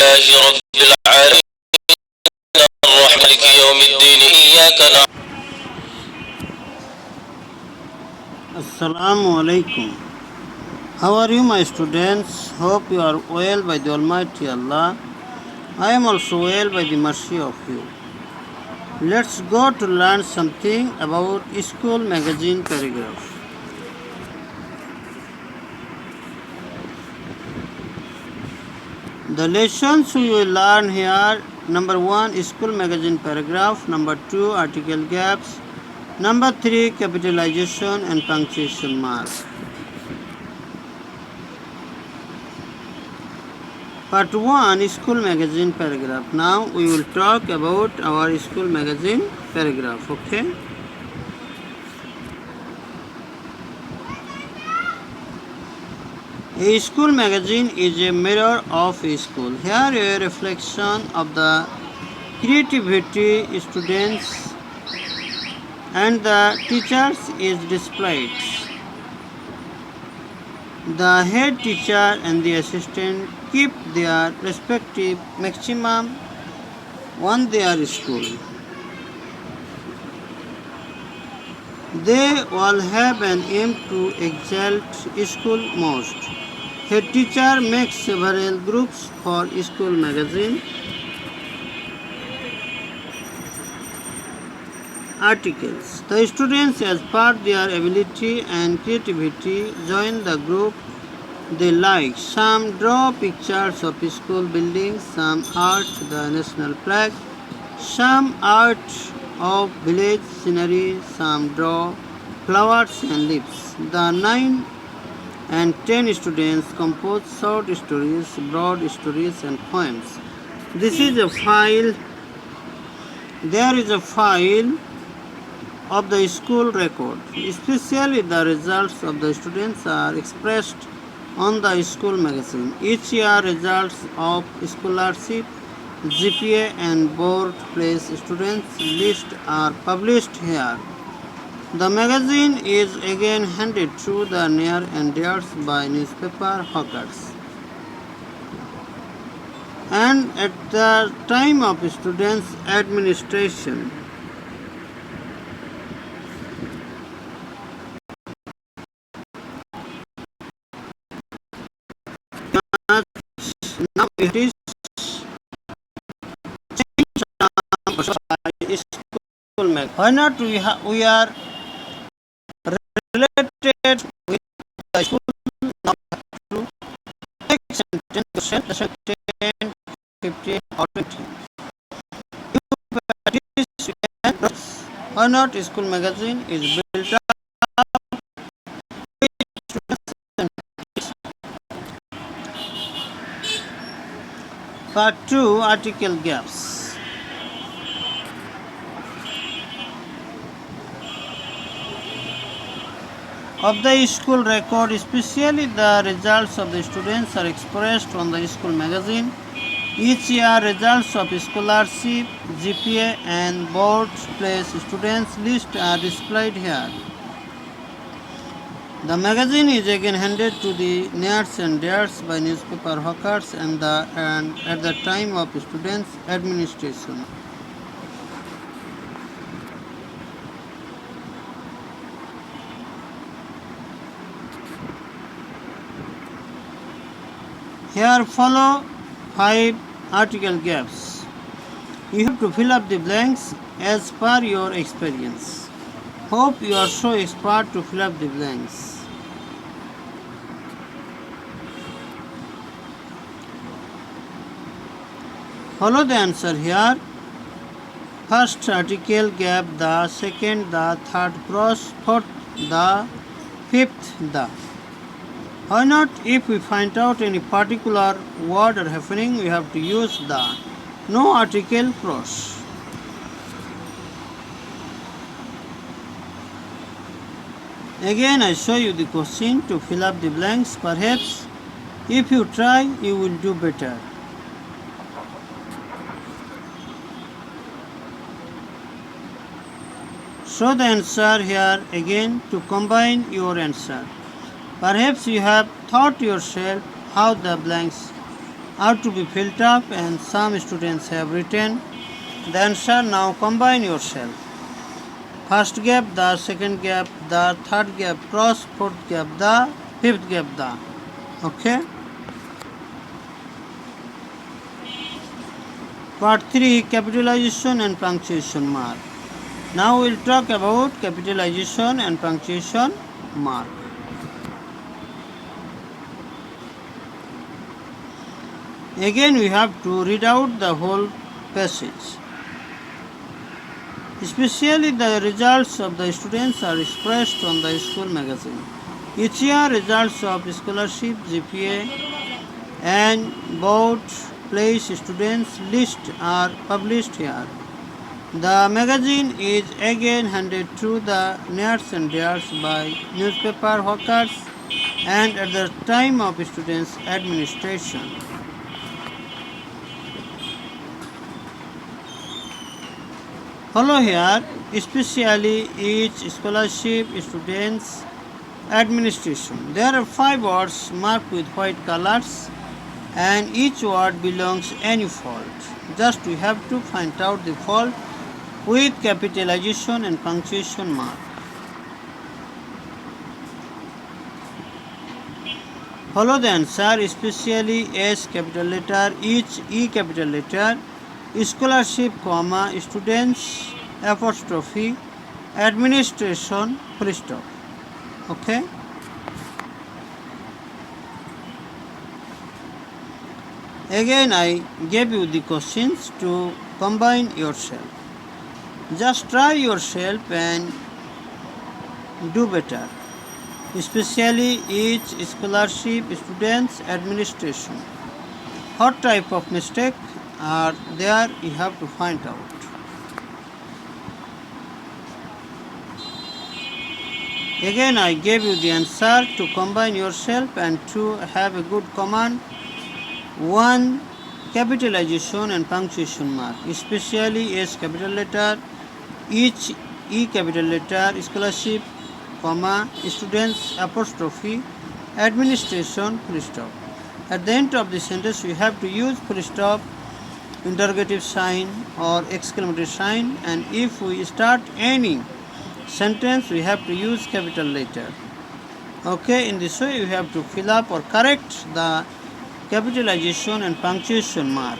لله رب العالمين الرحمن مالك يوم الدين إياك نعبد. Assalamu alaikum. How are you, my students? Hope you are well by the Almighty Allah. I am also well by the mercy of you. Let's go to learn something about school magazine paragraph. The lessons we will learn here: number 1, school magazine paragraph; number 2, article gaps; number 3, capitalization and punctuation mark. Part 1, school magazine paragraph. Now we will talk about our school magazine paragraph. Okay. A school magazine is a mirror of a school. Here a reflection of the creativity students and the teachers is displayed. The head teacher and the assistant keep their respective maximum on their school. They all have an aim to exalt school most. Head teacher makes several groups for school magazine. Articles. The students, as per their ability and creativity, join the group they like. Some draw pictures of school buildings, some art the national flag, some art of village scenery, some draw flowers and leaves. The 9 and 10 students compose short stories, broad stories and poems. This is a file. There is a file of the school record. Especially the results of the students are expressed on the school magazine. Each year results of scholarship, GPA and board place students list are published here. The magazine is again handed to the near and dears by newspaper hawkers. And at the time of students' administration, now it is school mag. Why not we are related with the school? Now to take 10%, 10, 15 or 20. Why not school magazine is built up with Part 2, article gaps. Of the school record, especially the results of the students are expressed on the school magazine. Each year results of scholarship, GPA and board place students list are displayed here. The magazine is again handed to the nears and dears by newspaper hawkers and at the time of students' administration. Here follow 5 article gaps. You have to fill up the blanks as per your experience. Hope you are so expert to fill up the blanks. Follow the answer here. First article gap the, second the, third cross, fourth the, fifth the. Why not? If we find out any particular word or happening, we have to use the. No article cross. Again I show you the question to fill up the blanks. Perhaps if you try, you will do better. Show the answer here again to combine your answer. Perhaps you have thought yourself how the blanks are to be filled up, and some students have written the answer. Now combine yourself. First gap, the second gap, the third gap, cross, fourth gap, the fifth gap, the. Okay. Part 3, capitalization and punctuation mark. Now we'll talk about capitalization and punctuation mark. Again we have to read out the whole passage. Especially the results of the students are expressed on the school magazine. Each year results of scholarship, GPA and board place students list are published here. The magazine is again handed to the nears and dears by newspaper hawkers and at the time of students' administration. Follow here, especially each scholarship students' administration. There are 5 words marked with white colors and each word belongs any fault. Just we have to find out the fault with capitalization and punctuation mark. Follow the answer, especially S capital letter, each E capital letter, scholarship, comma, students, apostrophe, administration, full stop. Okay. Again I gave you the questions to combine yourself. Just try yourself and do better. Especially each scholarship, students, administration. What type of mistake are there, you have to find out. Again I gave you the answer to combine yourself and to have a good command. 1. Capitalization and punctuation mark, especially S capital letter, each E capital letter, scholarship, comma, students, apostrophe, administration, full stop. At the end of the sentence we have to use full stop, interrogative sign or exclamatory sign, and if we start any sentence we have to use capital letter. Okay, in this way you have to fill up or correct the capitalization and punctuation mark.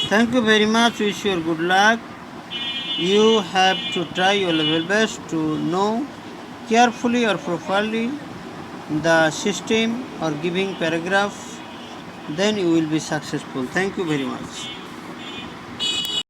Thank you very much. Wish you good luck. You have to try your level best to know carefully or properly the system or giving paragraph. Then you will be successful. Thank you very much.